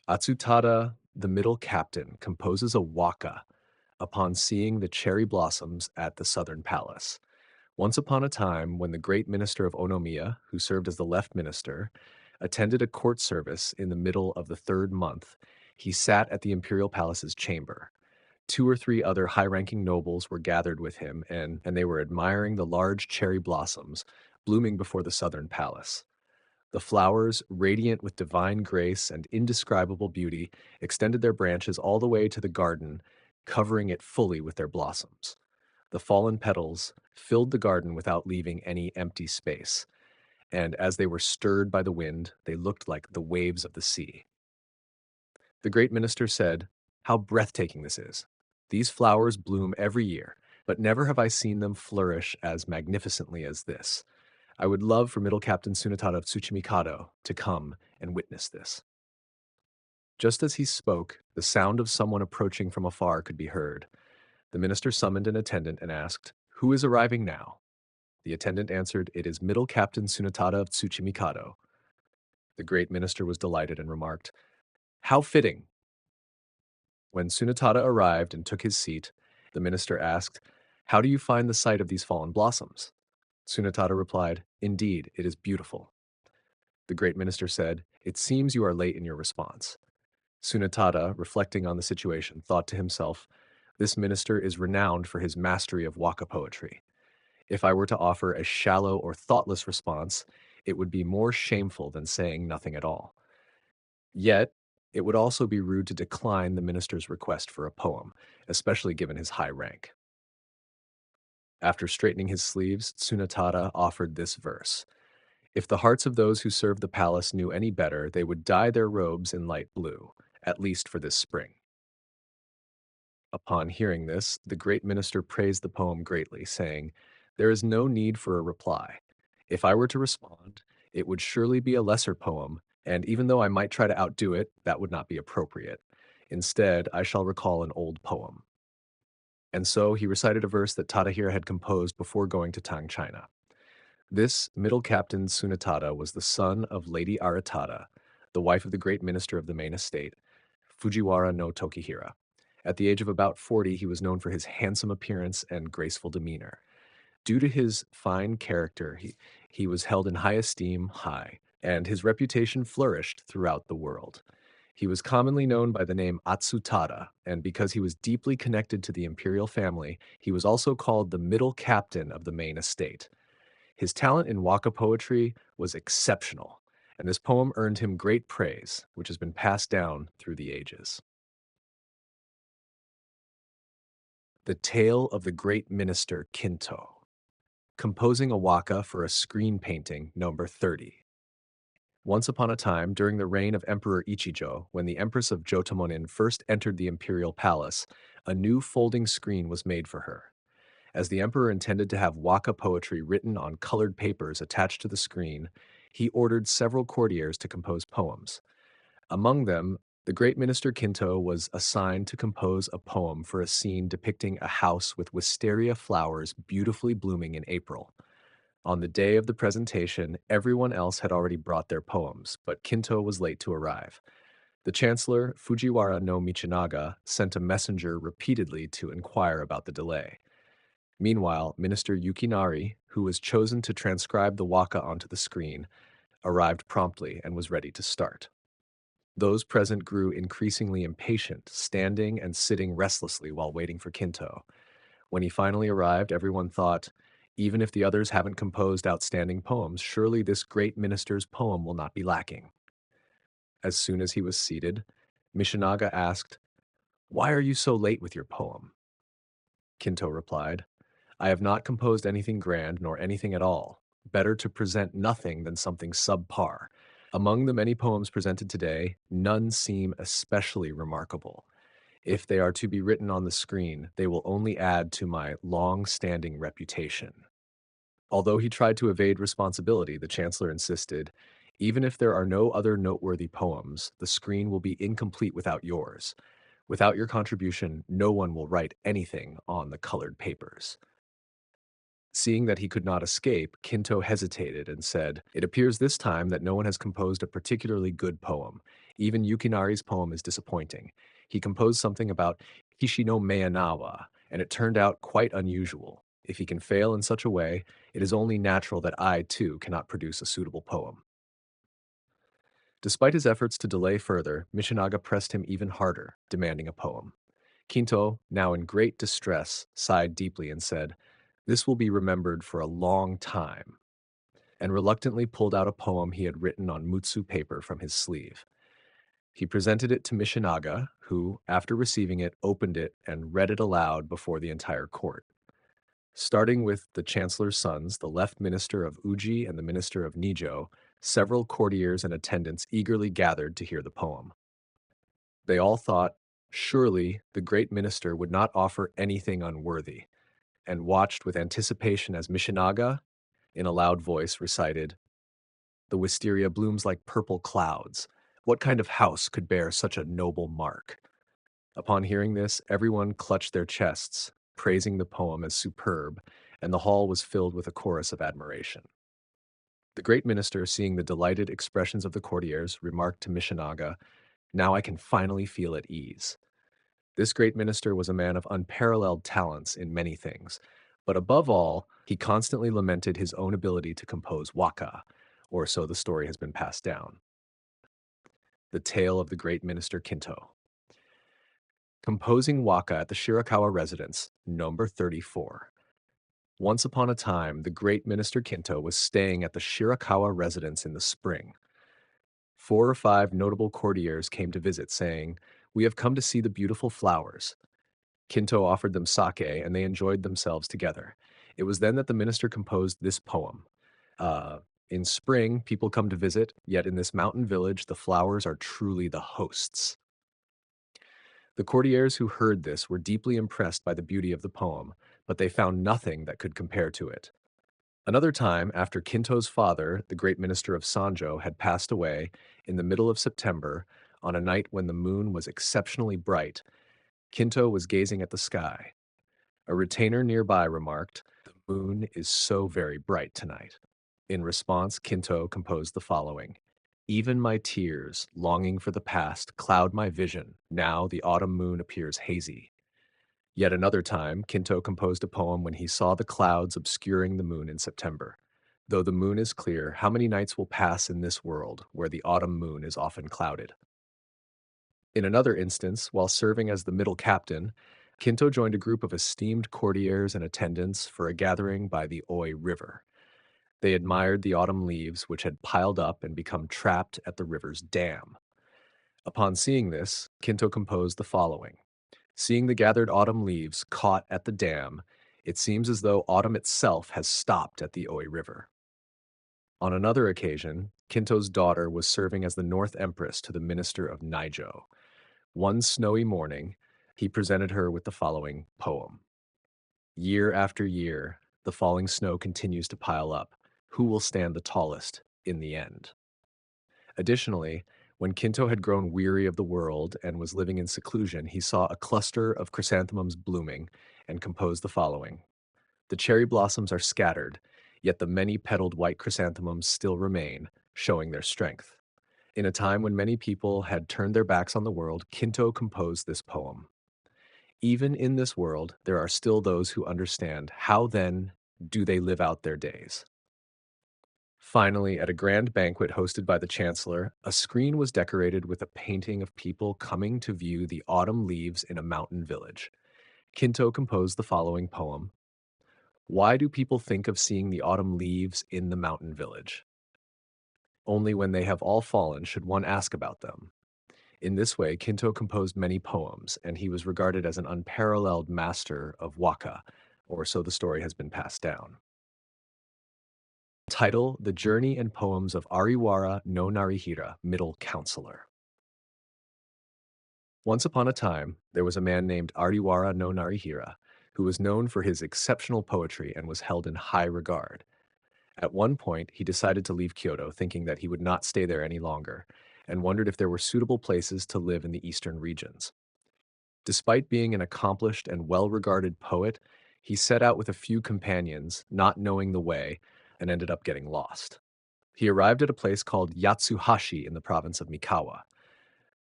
Atsutada, the middle captain, composes a waka upon seeing the cherry blossoms at the southern palace. Once upon a time, when the great minister of Onomiya, who served as the left minister, attended a court service in the middle of the third month, he sat at the imperial palace's chamber. Two or three other high ranking nobles were gathered with him, and they were admiring the large cherry blossoms blooming before the southern palace. The flowers, radiant with divine grace and indescribable beauty, extended their branches all the way to the garden, covering it fully with their blossoms. The fallen petals filled the garden without leaving any empty space, and as they were stirred by the wind, they looked like the waves of the sea. The great minister said, "How breathtaking this is! These flowers bloom every year, but never have I seen them flourish as magnificently as this. I would love for Middle Captain Tsunatada of Tsuchimikado to come and witness this." Just as he spoke, the sound of someone approaching from afar could be heard. The minister summoned an attendant and asked, "Who is arriving now?" The attendant answered, "It is Middle Captain Tsunatada of Tsuchimikado." The great minister was delighted and remarked, "How fitting." When Tsunatada arrived and took his seat, the minister asked, "How do you find the sight of these fallen blossoms?" Tsunatada replied, "Indeed, it is beautiful." The great minister said, "It seems you are late in your response." Tsunatada, reflecting on the situation, thought to himself, "This minister is renowned for his mastery of waka poetry. If I were to offer a shallow or thoughtless response, it would be more shameful than saying nothing at all. Yet, it would also be rude to decline the minister's request for a poem, especially given his high rank." After straightening his sleeves, Tsunatada offered this verse: "If the hearts of those who serve the palace knew any better, they would dye their robes in light blue, at least for this spring." Upon hearing this, the great minister praised the poem greatly, saying, "There is no need for a reply. If I were to respond, it would surely be a lesser poem, and even though I might try to outdo it, that would not be appropriate. Instead, I shall recall an old poem." And so he recited a verse that Tadahira had composed before going to Tang China. This middle captain Tsunatada was the son of Lady Aritada, the wife of the great minister of the main estate, Fujiwara no Tokihira. At the age of about 40, he was known for his handsome appearance and graceful demeanor. Due to his fine character, he was held in high esteem, and his reputation flourished throughout the world. He was commonly known by the name Atsutada, and because he was deeply connected to the imperial family, he was also called the middle captain of the main estate. His talent in waka poetry was exceptional, and this poem earned him great praise, which has been passed down through the ages. The Tale of the Great Minister Kintō. Composing a waka for a screen painting, number 30. Once upon a time, during the reign of Emperor Ichijo, when the Empress of Jotomonin first entered the imperial palace, a new folding screen was made for her. As the emperor intended to have waka poetry written on colored papers attached to the screen, he ordered several courtiers to compose poems. Among them, the great minister Kintō was assigned to compose a poem for a scene depicting a house with wisteria flowers beautifully blooming in April. On the day of the presentation, everyone else had already brought their poems, but Kintō was late to arrive. The chancellor, Fujiwara no Michinaga, sent a messenger repeatedly to inquire about the delay. Meanwhile, Minister Yukinari, who was chosen to transcribe the waka onto the screen, arrived promptly and was ready to start. Those present grew increasingly impatient, standing and sitting restlessly while waiting for Kintō. When he finally arrived, everyone thought, even if the others haven't composed outstanding poems, surely this great minister's poem will not be lacking. As soon as he was seated, Michinaga asked, "Why are you so late with your poem?" Kintō replied, "I have not composed anything grand nor anything at all. Better to present nothing than something subpar. Among the many poems presented today, none seem especially remarkable. If they are to be written on the screen, they will only add to my long-standing reputation." Although he tried to evade responsibility, the chancellor insisted, "Even if there are no other noteworthy poems, the screen will be incomplete without yours. Without your contribution, no one will write anything on the colored papers." Seeing that he could not escape, Kintō hesitated and said, "It appears this time that no one has composed a particularly good poem. Even Yukinari's poem is disappointing. He composed something about Kishi no Meanawa, and it turned out quite unusual. If he can fail in such a way, it is only natural that I, too, cannot produce a suitable poem. Despite his efforts to delay further, Michinaga pressed him even harder, demanding a poem. Kintō, now in great distress, sighed deeply and said, "This will be remembered for a long time," and reluctantly pulled out a poem he had written on mutsu paper from his sleeve. He presented it to Michinaga, who, after receiving it, opened it and read it aloud before the entire court. Starting with the chancellor's sons, the left minister of Uji and the minister of Nijo, several courtiers and attendants eagerly gathered to hear the poem. They all thought, surely the great minister would not offer anything unworthy, and watched with anticipation as Michinaga, in a loud voice, recited, "The wisteria blooms like purple clouds. What kind of house could bear such a noble mark?" Upon hearing this, everyone clutched their chests, praising the poem as superb, and the hall was filled with a chorus of admiration. The great minister, seeing the delighted expressions of the courtiers, remarked to Michinaga, "Now I can finally feel at ease." This great minister was a man of unparalleled talents in many things, but above all, he constantly lamented his own ability to compose waka, or so the story has been passed down. The tale of the great minister Kintō. Composing waka at the Shirakawa residence, number 34. Once upon a time, the great minister Kintō was staying at the Shirakawa residence in the spring. 4 or 5 notable courtiers came to visit, saying, "We have come to see the beautiful flowers." Kintō offered them sake, and they enjoyed themselves together. It was then that the minister composed this poem. In spring, people come to visit, yet in this mountain village, the flowers are truly the hosts. The courtiers who heard this were deeply impressed by the beauty of the poem, but they found nothing that could compare to it. Another time, after Kinto's father, the great minister of Sanjo, had passed away in the middle of September, on a night when the moon was exceptionally bright, Kintō was gazing at the sky. A retainer nearby remarked, "The moon is so very bright tonight." In response, Kintō composed the following. "Even my tears, longing for the past, cloud my vision. Now the autumn moon appears hazy." Yet another time, Kintō composed a poem when he saw the clouds obscuring the moon in September. "Though the moon is clear, how many nights will pass in this world where the autumn moon is often clouded?" In another instance, while serving as the middle captain, Kintō joined a group of esteemed courtiers and attendants for a gathering by the Oi River. They admired the autumn leaves which had piled up and become trapped at the river's dam. Upon seeing this, Kintō composed the following. "Seeing the gathered autumn leaves caught at the dam, it seems as though autumn itself has stopped at the Oi River." On another occasion, Kintō's daughter was serving as the North Empress to the minister of Nijo. One snowy morning, he presented her with the following poem. "Year after year, the falling snow continues to pile up. Who will stand the tallest in the end?" Additionally, when Kintō had grown weary of the world and was living in seclusion, he saw a cluster of chrysanthemums blooming and composed the following. "The cherry blossoms are scattered, yet the many-petaled white chrysanthemums still remain, showing their strength." In a time when many people had turned their backs on the world, Kintō composed this poem. "Even in this world, there are still those who understand. How then do they live out their days?" Finally, at a grand banquet hosted by the chancellor, a screen was decorated with a painting of people coming to view the autumn leaves in a mountain village. Kintō composed the following poem. "Why do people think of seeing the autumn leaves in the mountain village? Only when they have all fallen should one ask about them." In this way, Kintō composed many poems, and he was regarded as an unparalleled master of waka, or so the story has been passed down. Title: The Journey and Poems of Ariwara no Narihira, Middle Counselor. Once upon a time, there was a man named Ariwara no Narihira, who was known for his exceptional poetry and was held in high regard. At one point, he decided to leave Kyoto, thinking that he would not stay there any longer, and wondered if there were suitable places to live in the eastern regions. Despite being an accomplished and well-regarded poet, he set out with a few companions, not knowing the way, and ended up getting lost. He arrived at a place called Yatsuhashi in the province of Mikawa.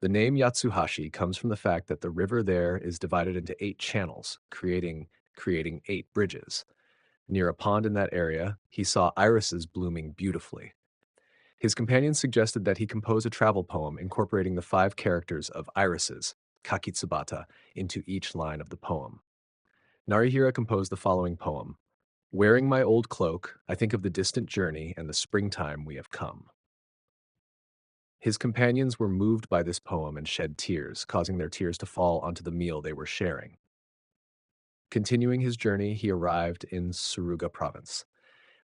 The name Yatsuhashi comes from the fact that the river there is divided into 8 channels, creating 8 bridges. Near a pond in that area, he saw irises blooming beautifully. His companions suggested that he compose a travel poem incorporating the 5 characters of irises, kakitsubata, into each line of the poem. Narihira composed the following poem. Wearing my old cloak, I think of the distant journey and the springtime we have come. His companions were moved by this poem and shed tears, causing their tears to fall onto the meal they were sharing. Continuing his journey, he arrived in Suruga province.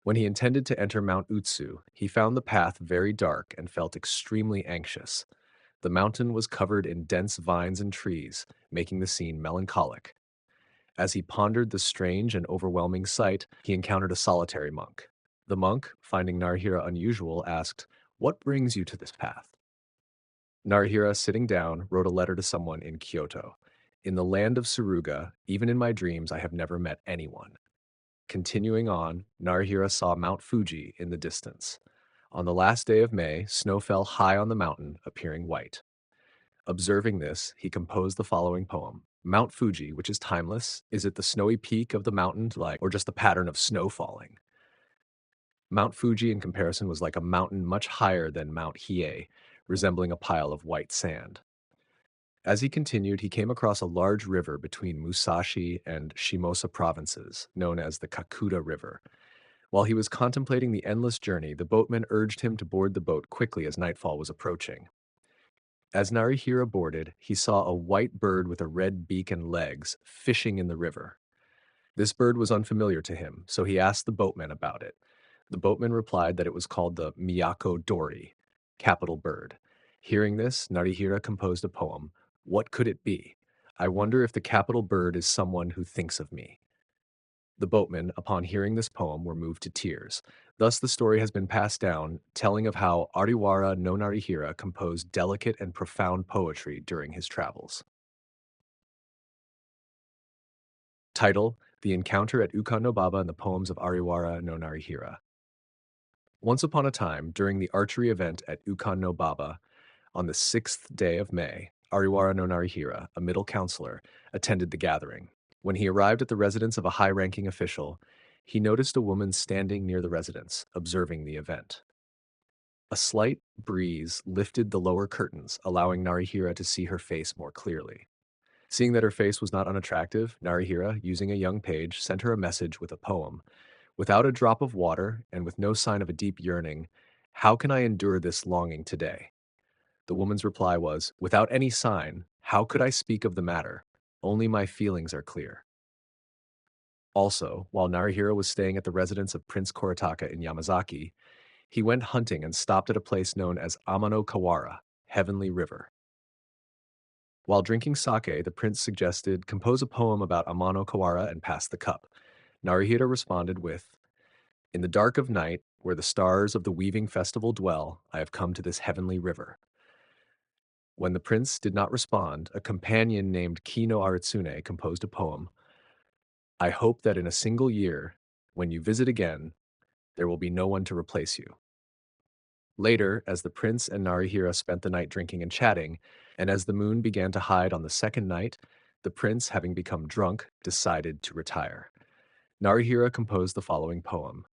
When he intended to enter Mount Utsu, he found the path very dark and felt extremely anxious. The mountain was covered in dense vines and trees, making the scene melancholic. As he pondered the strange and overwhelming sight, he encountered a solitary monk. The monk, finding Narihira unusual, asked, "What brings you to this path?" Narihira, sitting down, wrote a letter to someone in Kyoto. In the land of Suruga, even in my dreams, I have never met anyone. Continuing on, Narihira saw Mount Fuji in the distance. On the last day of May, snow fell high on the mountain, appearing white. Observing this, he composed the following poem. Mount Fuji, which is timeless, is it the snowy peak of the mountain like, or just the pattern of snow falling? Mount Fuji, in comparison, was like a mountain much higher than Mount Hiei, resembling a pile of white sand. As he continued, he came across a large river between Musashi and Shimosa provinces, known as the Kakuta River. While he was contemplating the endless journey, the boatman urged him to board the boat quickly as nightfall was approaching. As Narihira boarded, he saw a white bird with a red beak and legs fishing in the river. This bird was unfamiliar to him, so he asked the boatman about it. The boatman replied that it was called the Miyako Dori, capital bird. Hearing this, Narihira composed a poem. What could it be? I wonder if the capital bird is someone who thinks of me. The boatmen, upon hearing this poem, were moved to tears. Thus, the story has been passed down, telling of how Ariwara no Narihira composed delicate and profound poetry during his travels. Title: The Encounter at Ukon no Baba and the Poems of Ariwara no Narihira. Once upon a time, during the archery event at Ukon no Baba, on the 6th day of May, Ariwara no Narihira, a middle counselor, attended the gathering. When he arrived at the residence of a high-ranking official, he noticed a woman standing near the residence, observing the event. A slight breeze lifted the lower curtains, allowing Narihira to see her face more clearly. Seeing that her face was not unattractive, Narihira, using a young page, sent her a message with a poem. Without a drop of water, and with no sign of a deep yearning, how can I endure this longing today? The woman's reply was, without any sign, how could I speak of the matter? Only my feelings are clear. Also, while Narihira was staying at the residence of Prince Koritaka in Yamazaki, he went hunting and stopped at a place known as Amano Kawara, Heavenly River. While drinking sake, the prince suggested, compose a poem about Amano Kawara and pass the cup. Narihira responded with, in the dark of night, where the stars of the weaving festival dwell, I have come to this heavenly river. When the prince did not respond, a companion named Kino Aritsune composed a poem. I hope that in a single year, when you visit again, there will be no one to replace you. Later, as the prince and Narihira spent the night drinking and chatting, and as the moon began to hide on the second night, the prince, having become drunk, decided to retire. Narihira composed the following poem.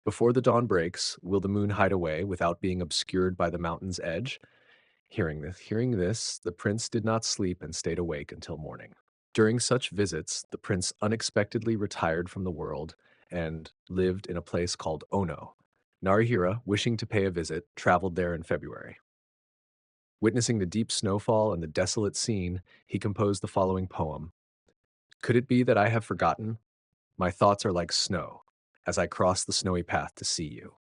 Before the dawn breaks, will the moon hide away without being obscured by the mountain's edge? Hearing this, the prince did not sleep and stayed awake until morning. During such visits, the prince unexpectedly retired from the world and lived in a place called Ono. Narihira, wishing to pay a visit, traveled there in February. Witnessing the deep snowfall and the desolate scene, he composed the following poem. Could it be that I have forgotten? My thoughts are like snow, as I cross the snowy path to see you.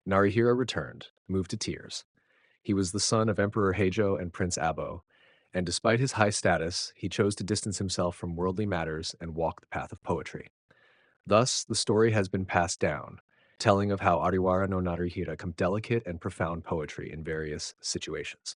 Narihira returned, moved to tears. He was the son of Emperor Heijo and Prince Abo, and despite his high status, he chose to distance himself from worldly matters and walk the path of poetry. Thus, the story has been passed down, telling of how Ariwara no Narihira delicate and profound poetry in various situations.